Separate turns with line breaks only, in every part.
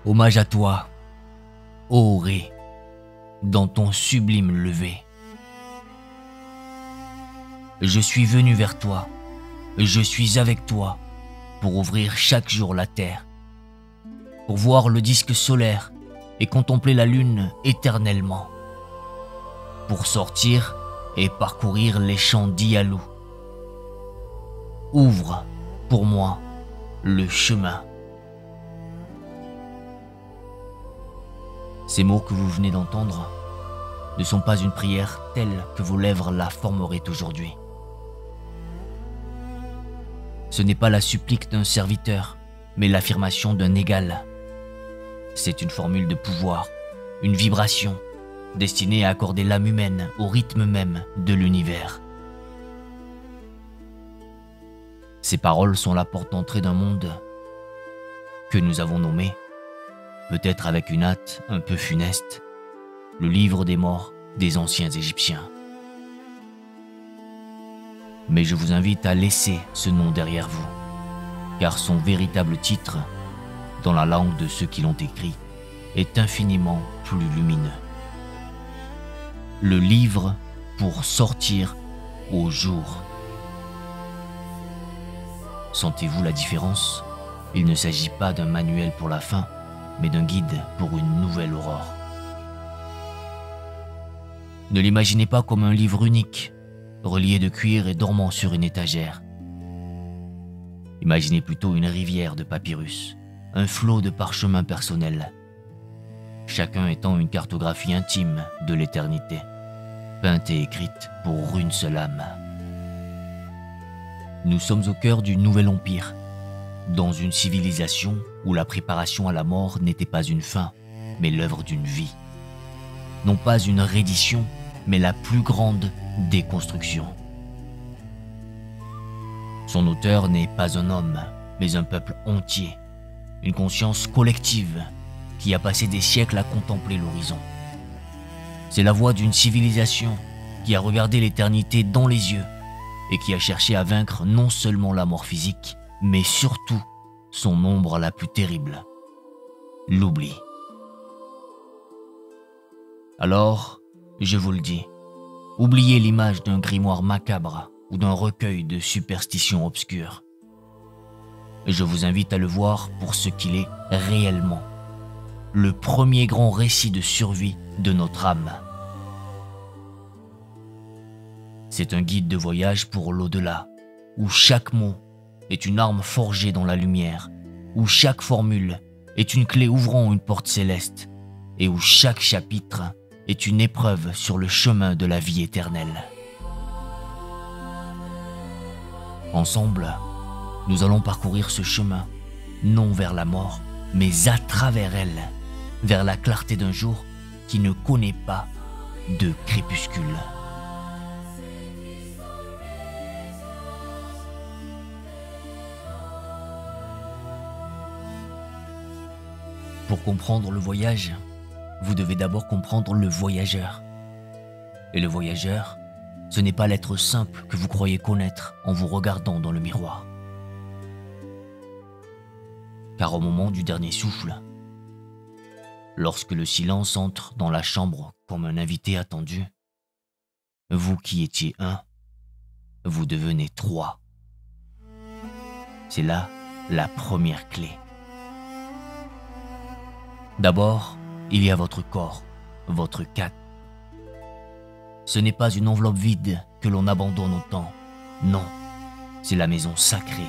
Hommage à toi, ô Ré, dans ton sublime lever. Je suis venu vers toi, je suis avec toi, pour ouvrir chaque jour la terre, pour voir le disque solaire et contempler la lune éternellement, pour sortir et parcourir les champs d'Ialou. Ouvre pour moi le chemin. Ces mots que vous venez d'entendre ne sont pas une prière telle que vos lèvres la formeraient aujourd'hui. Ce n'est pas la supplique d'un serviteur, mais l'affirmation d'un égal. C'est une formule de pouvoir, une vibration, destinée à accorder l'âme humaine au rythme même de l'univers. Ces paroles sont la porte d'entrée d'un monde que nous avons nommé, peut-être avec une hâte un peu funeste, le livre des morts des anciens Égyptiens. Mais je vous invite à laisser ce nom derrière vous, car son véritable titre, dans la langue de ceux qui l'ont écrit, est infiniment plus lumineux. Le livre pour sortir au jour. Sentez-vous la différence? Il ne s'agit pas d'un manuel pour la fin, mais d'un guide pour une nouvelle aurore. Ne l'imaginez pas comme un livre unique, relié de cuir et dormant sur une étagère. Imaginez plutôt une rivière de papyrus, un flot de parchemins personnels, chacun étant une cartographie intime de l'éternité, peinte et écrite pour une seule âme. Nous sommes au cœur du Nouvel Empire, dans une civilisation où la préparation à la mort n'était pas une fin, mais l'œuvre d'une vie. Non pas une reddition, mais la plus grande déconstruction. Son auteur n'est pas un homme, mais un peuple entier, une conscience collective qui a passé des siècles à contempler l'horizon. C'est la voix d'une civilisation qui a regardé l'éternité dans les yeux et qui a cherché à vaincre non seulement la mort physique, mais surtout son ombre la plus terrible, l'oubli. Alors, je vous le dis, oubliez l'image d'un grimoire macabre ou d'un recueil de superstitions obscures. Je vous invite à le voir pour ce qu'il est réellement, le premier grand récit de survie de notre âme. C'est un guide de voyage pour l'au-delà, où chaque mot est une arme forgée dans la lumière, où chaque formule est une clé ouvrant une porte céleste, et où chaque chapitre est une épreuve sur le chemin de la vie éternelle. Ensemble, nous allons parcourir ce chemin, non vers la mort, mais à travers elle, vers la clarté d'un jour qui ne connaît pas de crépuscule. Pour comprendre le voyage, vous devez d'abord comprendre le voyageur. Et le voyageur, ce n'est pas l'être simple que vous croyez connaître en vous regardant dans le miroir. Car au moment du dernier souffle, lorsque le silence entre dans la chambre comme un invité attendu, vous qui étiez un, vous devenez trois. C'est là la première clé. D'abord, il y a votre corps, votre cadre. Ce n'est pas une enveloppe vide que l'on abandonne au temps. Non, c'est la maison sacrée,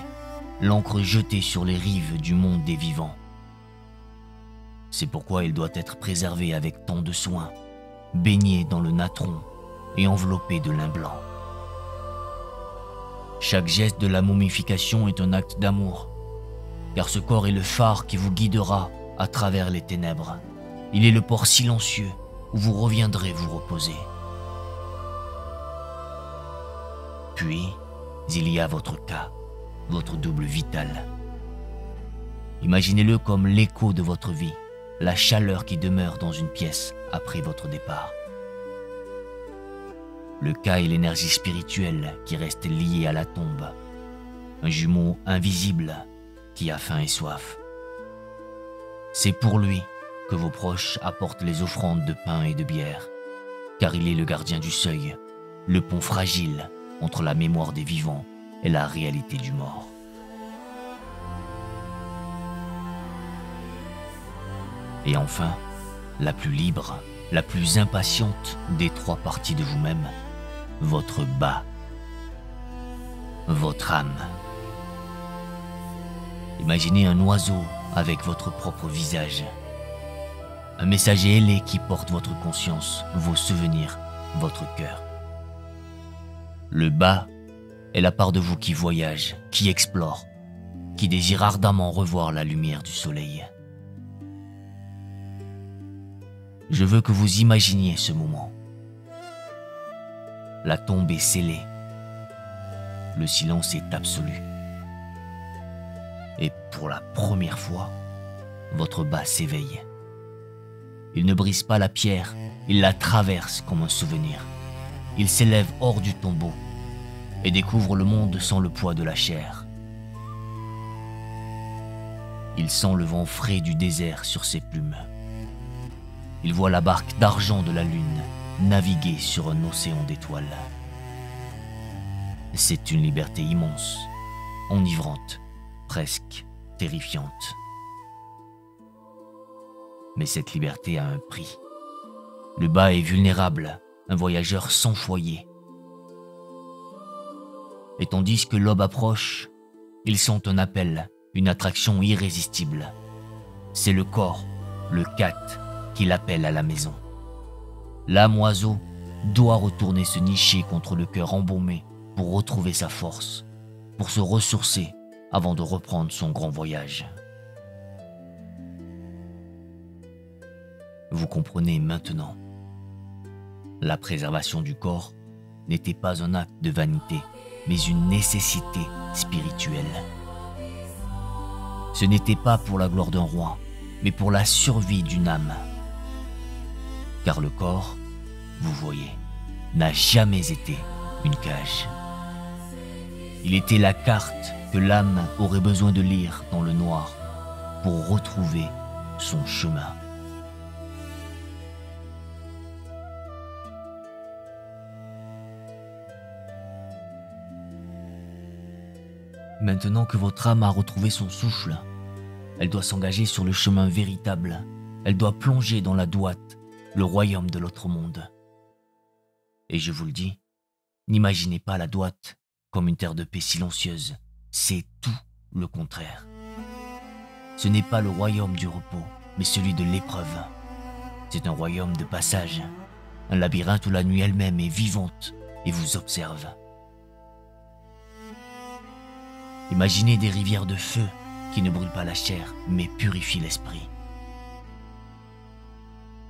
l'encre jetée sur les rives du monde des vivants. C'est pourquoi il doit être préservé avec tant de soin, baigné dans le natron et enveloppé de lin blanc. Chaque geste de la momification est un acte d'amour, car ce corps est le phare qui vous guidera à travers les ténèbres. Il est le port silencieux où vous reviendrez vous reposer. Puis, il y a votre cas, votre double vital. Imaginez-le comme l'écho de votre vie, la chaleur qui demeure dans une pièce après votre départ. Le cas est l'énergie spirituelle qui reste liée à la tombe, un jumeau invisible qui a faim et soif. C'est pour lui que vos proches apportent les offrandes de pain et de bière, car il est le gardien du seuil, le pont fragile entre la mémoire des vivants et la réalité du mort. Et enfin, la plus libre, la plus impatiente des trois parties de vous-même, votre bas, votre âme. Imaginez un oiseau avec votre propre visage, un messager ailé qui porte votre conscience, vos souvenirs, votre cœur. Le bas est la part de vous qui voyage, qui explore, qui désire ardemment revoir la lumière du soleil. Je veux que vous imaginiez ce moment. La tombe est scellée. Le silence est absolu. Et pour la première fois, votre bas s'éveille. Il ne brise pas la pierre, il la traverse comme un souvenir. Il s'élève hors du tombeau et découvre le monde sans le poids de la chair. Il sent le vent frais du désert sur ses plumes. Il voit la barque d'argent de la lune naviguer sur un océan d'étoiles. C'est une liberté immense, enivrante, presque terrifiante. Mais cette liberté a un prix. Le bas est vulnérable, un voyageur sans foyer. Et tandis que l'aube approche, ils sentent un appel, une attraction irrésistible. C'est le corps, le cat, qui l'appelle à la maison. L'âme oiseau doit retourner se nicher contre le cœur embaumé pour retrouver sa force, pour se ressourcer avant de reprendre son grand voyage. Vous comprenez maintenant. La préservation du corps n'était pas un acte de vanité, mais une nécessité spirituelle. Ce n'était pas pour la gloire d'un roi, mais pour la survie d'une âme. Car le corps, vous voyez, n'a jamais été une cage. Il était la carte que l'âme aurait besoin de lire dans le noir pour retrouver son chemin. Maintenant que votre âme a retrouvé son souffle, elle doit s'engager sur le chemin véritable. Elle doit plonger dans la douate, le royaume de l'autre monde. Et je vous le dis, n'imaginez pas la douate comme une terre de paix silencieuse. C'est tout le contraire. Ce n'est pas le royaume du repos, mais celui de l'épreuve. C'est un royaume de passage, un labyrinthe où la nuit elle-même est vivante et vous observe. Imaginez des rivières de feu qui ne brûlent pas la chair, mais purifient l'esprit.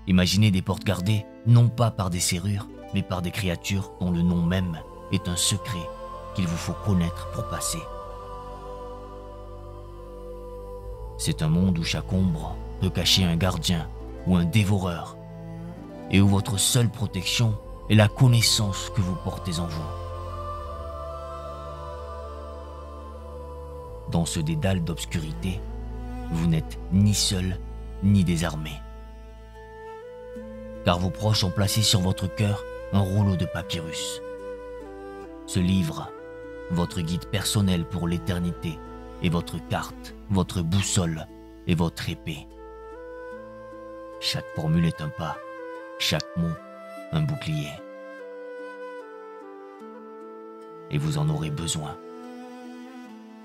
Imaginez des portes gardées, non pas par des serrures, mais par des créatures dont le nom même est un secret qu'il vous faut connaître pour passer. C'est un monde où chaque ombre peut cacher un gardien ou un dévoreur, et où votre seule protection est la connaissance que vous portez en vous. Dans ce dédale d'obscurité, vous n'êtes ni seul ni désarmé. Car vos proches ont placé sur votre cœur un rouleau de papyrus. Ce livre, votre guide personnel pour l'éternité, est votre carte, votre boussole et votre épée. Chaque formule est un pas, chaque mot un bouclier. Et vous en aurez besoin.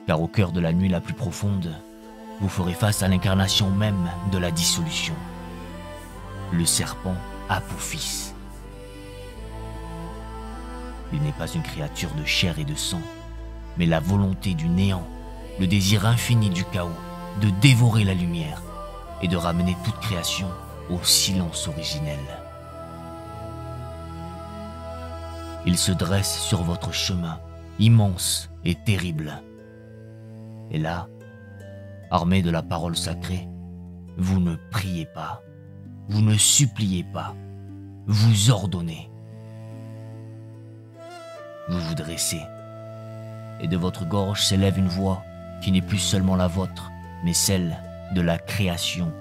Car au cœur de la nuit la plus profonde, vous ferez face à l'incarnation même de la dissolution. Le serpent Apophis. Il n'est pas une créature de chair et de sang, mais la volonté du néant, le désir infini du chaos, de dévorer la lumière et de ramener toute création au silence originel. Il se dresse sur votre chemin, immense et terrible. Et là, armé de la parole sacrée, vous ne priez pas, vous ne suppliez pas, vous ordonnez. Vous vous dressez, et de votre gorge s'élève une voix qui n'est plus seulement la vôtre, mais celle de la création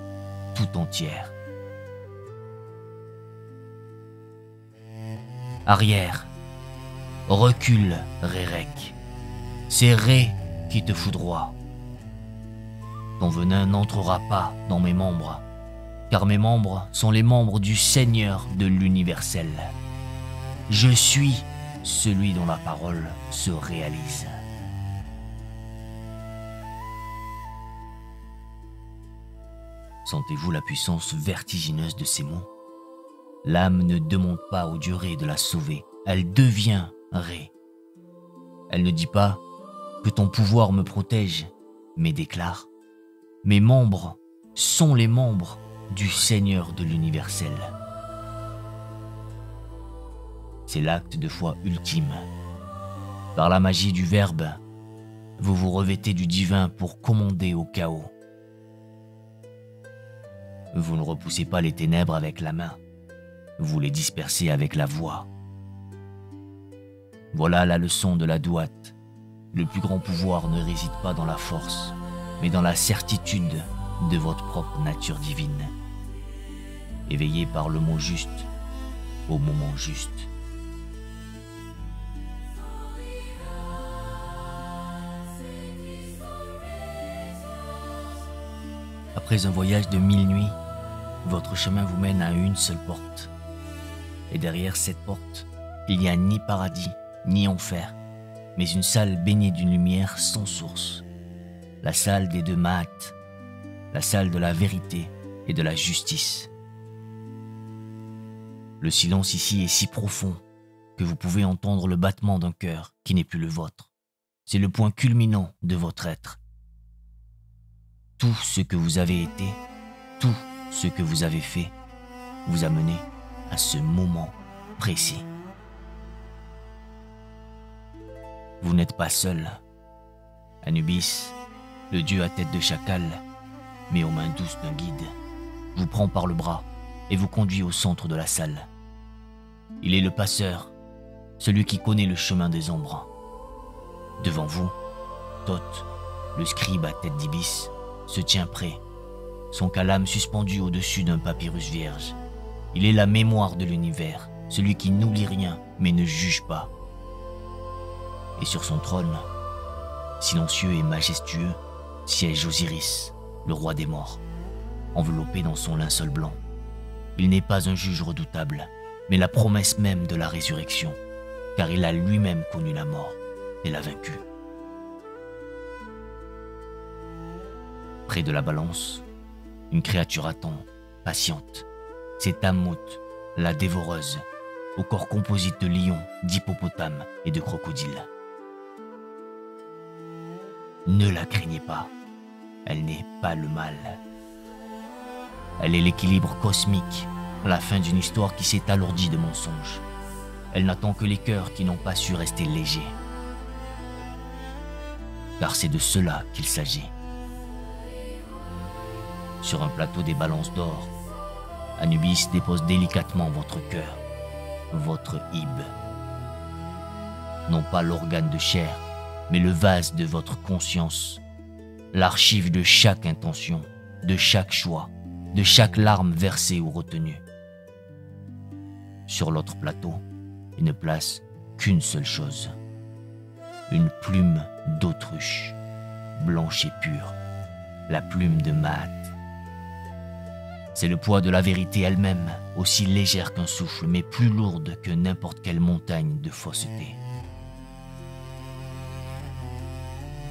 tout entière. Arrière, recule, Rérec. C'est Ré qui te foudroie. Ton venin n'entrera pas dans mes membres, car mes membres sont les membres du Seigneur de l'universel. Je suis celui dont la parole se réalise. Sentez-vous la puissance vertigineuse de ces mots? L'âme ne demande pas au dieu Ré de la sauver, elle devient Ré. Elle ne dit pas que ton pouvoir me protège, mais déclare: mes membres sont les membres du Seigneur de l'universel. C'est l'acte de foi ultime. Par la magie du Verbe, vous vous revêtez du divin pour commander au chaos. Vous ne repoussez pas les ténèbres avec la main, vous les dispersez avec la voix. Voilà la leçon de la Douate. Le plus grand pouvoir ne réside pas dans la force, mais dans la certitude de votre propre nature divine. Éveillé par le mot juste, au moment juste. Après un voyage de 1000 nuits, votre chemin vous mène à une seule porte. Et derrière cette porte, il n'y a ni paradis, ni enfer, mais une salle baignée d'une lumière sans source. La salle des deux Mahat, la salle de la vérité et de la justice. Le silence ici est si profond que vous pouvez entendre le battement d'un cœur qui n'est plus le vôtre. C'est le point culminant de votre être. Tout ce que vous avez été, tout ce que vous avez fait, vous a mené à ce moment précis. Vous n'êtes pas seul. Anubis, le dieu à tête de chacal, mais aux mains douces d'un guide, vous prend par le bras et vous conduit au centre de la salle. Il est le passeur, celui qui connaît le chemin des ombres. Devant vous, Thoth, le scribe à tête d'ibis, se tient prêt, son calame suspendu au-dessus d'un papyrus vierge. Il est la mémoire de l'univers, celui qui n'oublie rien mais ne juge pas. Et sur son trône, silencieux et majestueux, siège Osiris, le roi des morts, enveloppé dans son linceul blanc. Il n'est pas un juge redoutable, mais la promesse même de la résurrection, car il a lui-même connu la mort et l'a vaincue. Près de la balance, une créature attend, patiente. C'est Ammon, la dévoreuse, au corps composite de lions, d'hippopotames et de crocodiles. Ne la craignez pas, elle n'est pas le mal. Elle est l'équilibre cosmique, la fin d'une histoire qui s'est alourdie de mensonges. Elle n'attend que les cœurs qui n'ont pas su rester légers. Car c'est de cela qu'il s'agit. Sur un plateau des balances d'or, Anubis dépose délicatement votre cœur, votre hib. Non pas l'organe de chair, mais le vase de votre conscience, l'archive de chaque intention, de chaque choix, de chaque larme versée ou retenue. Sur l'autre plateau, il ne place qu'une seule chose, une plume d'autruche, blanche et pure, la plume de Mahat. C'est le poids de la vérité elle-même, aussi légère qu'un souffle, mais plus lourde que n'importe quelle montagne de fausseté.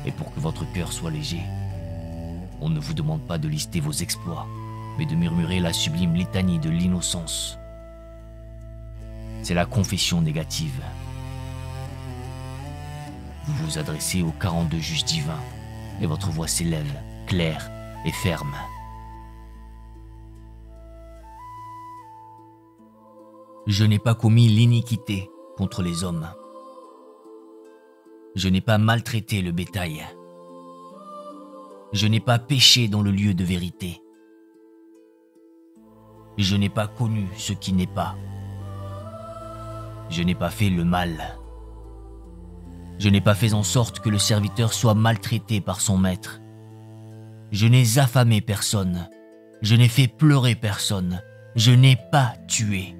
Et pour que votre cœur soit léger, on ne vous demande pas de lister vos exploits, mais de murmurer la sublime litanie de l'innocence. C'est la confession négative. Vous vous adressez aux 42 juges divins, et votre voix s'élève, claire et ferme. Je n'ai pas commis l'iniquité contre les hommes. Je n'ai pas maltraité le bétail. Je n'ai pas péché dans le lieu de vérité. Je n'ai pas connu ce qui n'est pas. Je n'ai pas fait le mal. Je n'ai pas fait en sorte que le serviteur soit maltraité par son maître. Je n'ai affamé personne. Je n'ai fait pleurer personne. Je n'ai pas tué.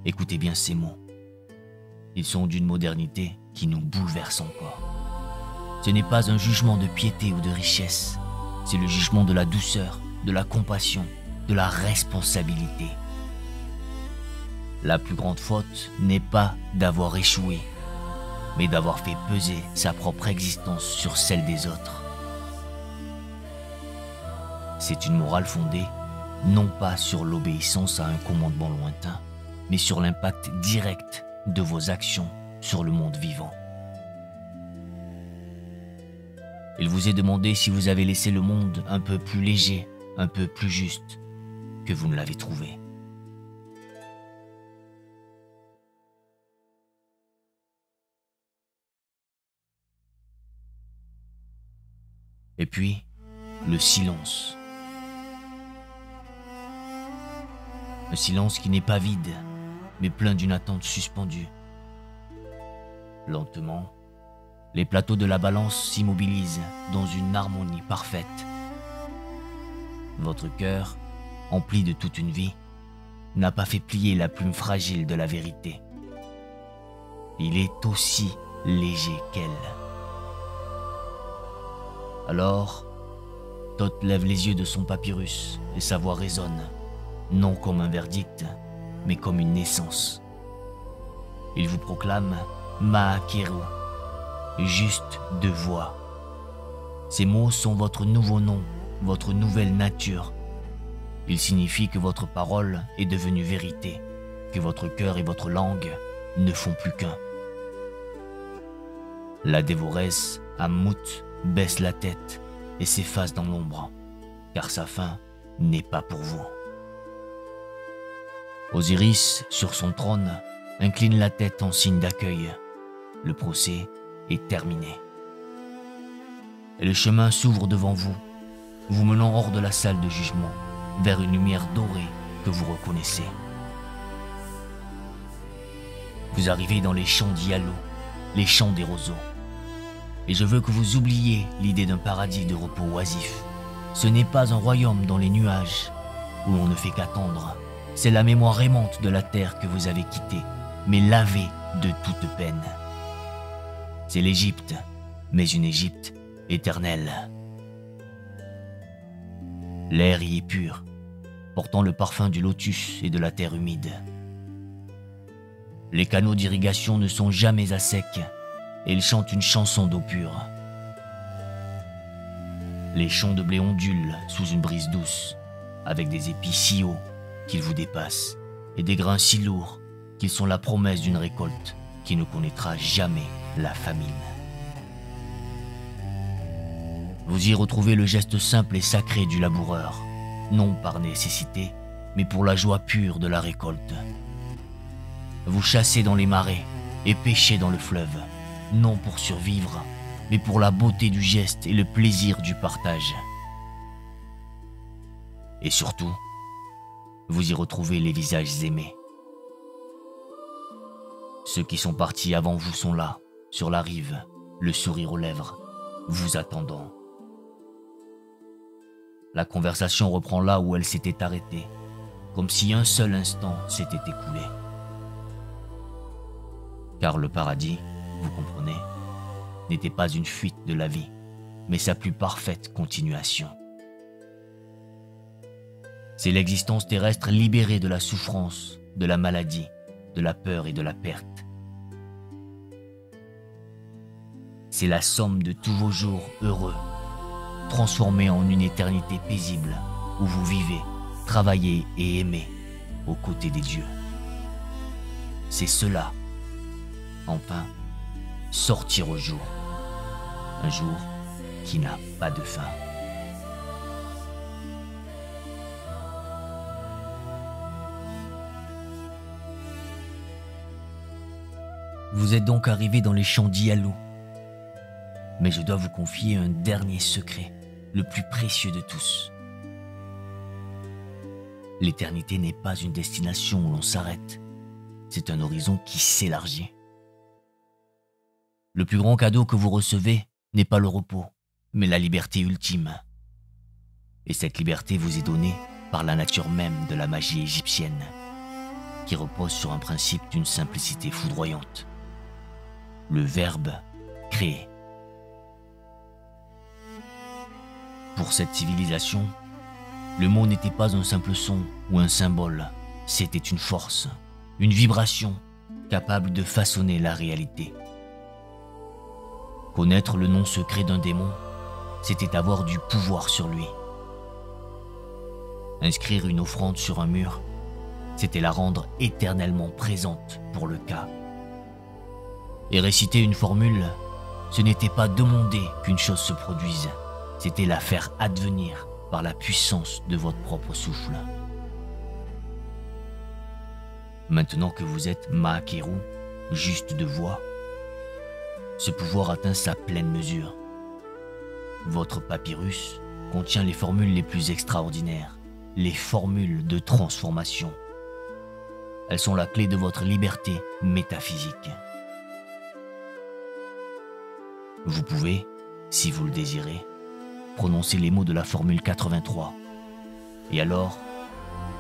Écoutez bien ces mots. Ils sont d'une modernité qui nous bouleverse encore. Ce n'est pas un jugement de piété ou de richesse. C'est le jugement de la douceur, de la compassion, de la responsabilité. La plus grande faute n'est pas d'avoir échoué, mais d'avoir fait peser sa propre existence sur celle des autres. C'est une morale fondée, non pas sur l'obéissance à un commandement lointain, mais sur l'impact direct de vos actions sur le monde vivant. Il vous est demandé si vous avez laissé le monde un peu plus léger, un peu plus juste que vous ne l'avez trouvé. Et puis, le silence. Un silence qui n'est pas vide, mais plein d'une attente suspendue. Lentement, les plateaux de la balance s'immobilisent dans une harmonie parfaite. Votre cœur, empli de toute une vie, n'a pas fait plier la plume fragile de la vérité. Il est aussi léger qu'elle. Alors, Thoth lève les yeux de son papyrus et sa voix résonne, non comme un verdict, mais comme une naissance. Il vous proclame Maakeru, juste de voix. Ces mots sont votre nouveau nom, votre nouvelle nature. Ils signifient que votre parole est devenue vérité, que votre cœur et votre langue ne font plus qu'un. La dévoresse, Ammut, baisse la tête et s'efface dans l'ombre, car sa fin n'est pas pour vous. Osiris, sur son trône, incline la tête en signe d'accueil. Le procès est terminé. Et le chemin s'ouvre devant vous, vous menant hors de la salle de jugement, vers une lumière dorée que vous reconnaissez. Vous arrivez dans les champs d'Ialo, les champs des roseaux. Et je veux que vous oubliez l'idée d'un paradis de repos oisif. Ce n'est pas un royaume dans les nuages, où l'on ne fait qu'attendre. C'est la mémoire aimante de la terre que vous avez quittée, mais lavée de toute peine. C'est l'Égypte, mais une Égypte éternelle. L'air y est pur, portant le parfum du lotus et de la terre humide. Les canaux d'irrigation ne sont jamais à sec, et ils chantent une chanson d'eau pure. Les champs de blé ondulent sous une brise douce, avec des épis si hauts qu'ils vous dépassent, et des grains si lourds qu'ils sont la promesse d'une récolte qui ne connaîtra jamais la famine. Vous y retrouvez le geste simple et sacré du laboureur, non par nécessité, mais pour la joie pure de la récolte. Vous chassez dans les marais et pêchez dans le fleuve, non pour survivre, mais pour la beauté du geste et le plaisir du partage. Et surtout, vous y retrouvez les visages aimés. Ceux qui sont partis avant vous sont là, sur la rive, le sourire aux lèvres, vous attendant. La conversation reprend là où elle s'était arrêtée, comme si un seul instant s'était écoulé. Car le paradis, vous comprenez, n'était pas une fuite de la vie, mais sa plus parfaite continuation. C'est l'existence terrestre libérée de la souffrance, de la maladie, de la peur et de la perte. C'est la somme de tous vos jours heureux, transformés en une éternité paisible, où vous vivez, travaillez et aimez, aux côtés des dieux. C'est cela, enfin, sortir au jour. Un jour qui n'a pas de fin. Vous êtes donc arrivé dans les champs d'Ialo. Mais je dois vous confier un dernier secret, le plus précieux de tous. L'éternité n'est pas une destination où l'on s'arrête. C'est un horizon qui s'élargit. Le plus grand cadeau que vous recevez n'est pas le repos, mais la liberté ultime. Et cette liberté vous est donnée par la nature même de la magie égyptienne, qui repose sur un principe d'une simplicité foudroyante. Le verbe créer. Pour cette civilisation, le mot n'était pas un simple son ou un symbole, c'était une force, une vibration capable de façonner la réalité. Connaître le nom secret d'un démon, c'était avoir du pouvoir sur lui. Inscrire une offrande sur un mur, c'était la rendre éternellement présente pour le cas. Et réciter une formule, ce n'était pas demander qu'une chose se produise, c'était la faire advenir par la puissance de votre propre souffle. Maintenant que vous êtes Maakeru, juste de voix, ce pouvoir atteint sa pleine mesure. Votre papyrus contient les formules les plus extraordinaires, les formules de transformation. Elles sont la clé de votre liberté métaphysique. Vous pouvez, si vous le désirez, prononcer les mots de la formule 83. Et alors,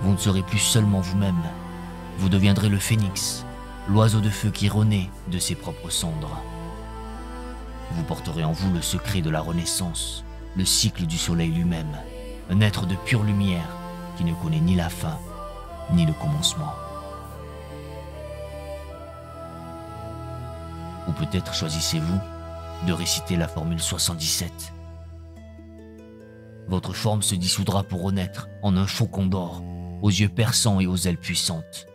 vous ne serez plus seulement vous-même, vous deviendrez le phénix, l'oiseau de feu qui renaît de ses propres cendres. Vous porterez en vous le secret de la renaissance, le cycle du soleil lui-même, un être de pure lumière qui ne connaît ni la fin, ni le commencement. Ou peut-être choisissez-vous de réciter la formule 77. Votre forme se dissoudra pour renaître en un faucon d'or, aux yeux perçants et aux ailes puissantes.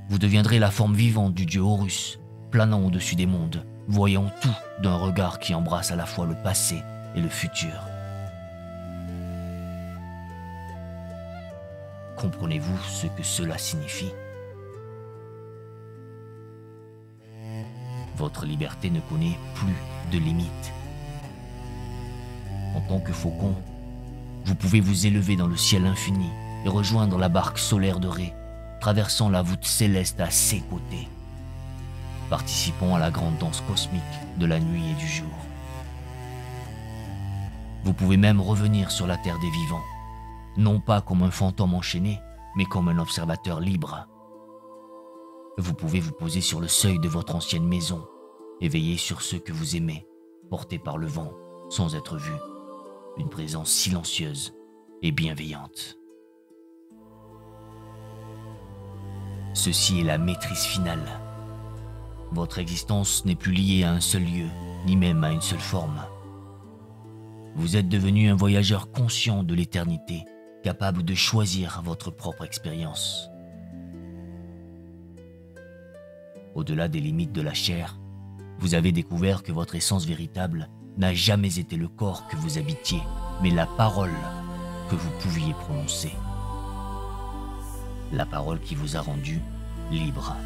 Vous deviendrez la forme vivante du dieu Horus, planant au-dessus des mondes, voyant tout d'un regard qui embrasse à la fois le passé et le futur. Comprenez-vous ce que cela signifie? Votre liberté ne connaît plus de limites. En tant que faucon, vous pouvez vous élever dans le ciel infini et rejoindre la barque solaire de Ré, traversant la voûte céleste à ses côtés, participant à la grande danse cosmique de la nuit et du jour. Vous pouvez même revenir sur la terre des vivants, non pas comme un fantôme enchaîné, mais comme un observateur libre. Vous pouvez vous poser sur le seuil de votre ancienne maison et veiller sur ceux que vous aimez, portés par le vent, sans être vus. Une présence silencieuse et bienveillante. Ceci est la maîtrise finale. Votre existence n'est plus liée à un seul lieu, ni même à une seule forme. Vous êtes devenu un voyageur conscient de l'éternité, capable de choisir votre propre expérience. Au-delà des limites de la chair, vous avez découvert que votre essence véritable n'a jamais été le corps que vous habitiez, mais la parole que vous pouviez prononcer. La parole qui vous a rendu libre.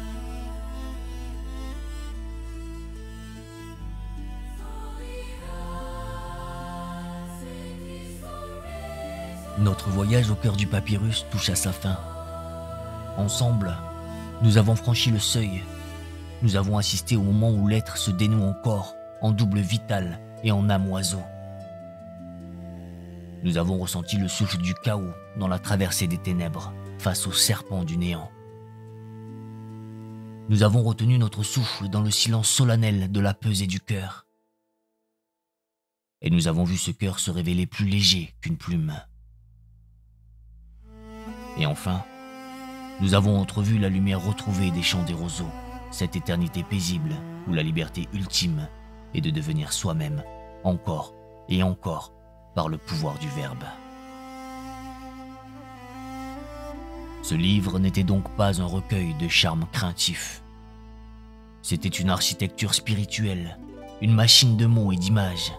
Notre voyage au cœur du papyrus touche à sa fin. Ensemble, nous avons franchi le seuil. Nous avons assisté au moment où l'être se dénoue en corps, en double vital et en âme oiseau. Nous avons ressenti le souffle du chaos dans la traversée des ténèbres, face au serpent du néant. Nous avons retenu notre souffle dans le silence solennel de la pesée du cœur. Et nous avons vu ce cœur se révéler plus léger qu'une plume. Et enfin, nous avons entrevu la lumière retrouvée des champs des roseaux, cette éternité paisible où la liberté ultime est de devenir soi-même, encore et encore, par le pouvoir du Verbe. Ce livre n'était donc pas un recueil de charmes craintifs. C'était une architecture spirituelle, une machine de mots et d'images,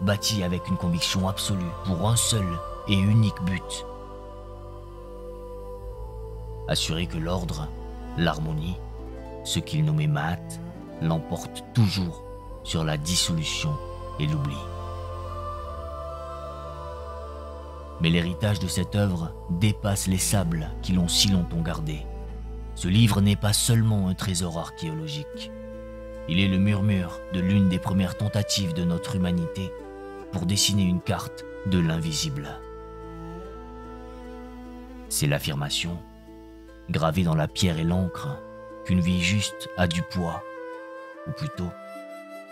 bâtie avec une conviction absolue pour un seul et unique but. Assurer que l'ordre, l'harmonie, ce qu'il nommait Maat, l'emporte toujours sur la dissolution et l'oubli. Mais l'héritage de cette œuvre dépasse les sables qui l'ont si longtemps gardé. Ce livre n'est pas seulement un trésor archéologique. Il est le murmure de l'une des premières tentatives de notre humanité pour dessiner une carte de l'invisible. C'est l'affirmation, gravée dans la pierre et l'encre, qu'une vie juste a du poids, ou plutôt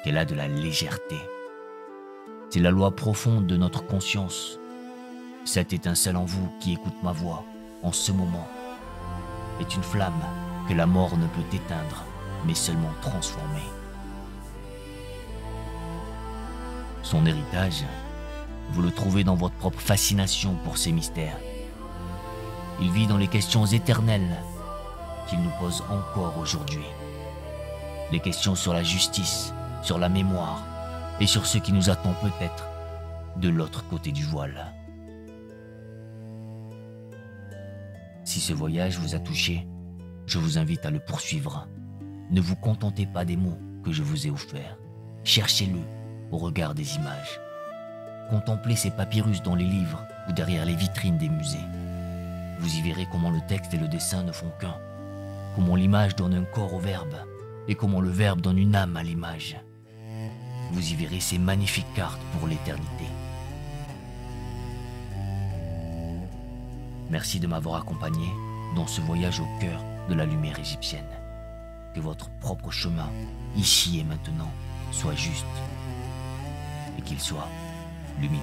qu'elle a de la légèreté. C'est la loi profonde de notre conscience. Cette étincelle en vous qui écoute ma voix en ce moment est une flamme que la mort ne peut éteindre, mais seulement transformer. Son héritage, vous le trouvez dans votre propre fascination pour ces mystères. Il vit dans les questions éternelles qu'il nous pose encore aujourd'hui. Les questions sur la justice, sur la mémoire et sur ce qui nous attend peut-être de l'autre côté du voile. Si ce voyage vous a touché, je vous invite à le poursuivre. Ne vous contentez pas des mots que je vous ai offerts. Cherchez-le au regard des images. Contemplez ces papyrus dans les livres ou derrière les vitrines des musées. Vous y verrez comment le texte et le dessin ne font qu'un, comment l'image donne un corps au verbe et comment le verbe donne une âme à l'image. Vous y verrez ces magnifiques cartes pour l'éternité. Merci de m'avoir accompagné dans ce voyage au cœur de la lumière égyptienne. Que votre propre chemin, ici et maintenant, soit juste et qu'il soit lumineux.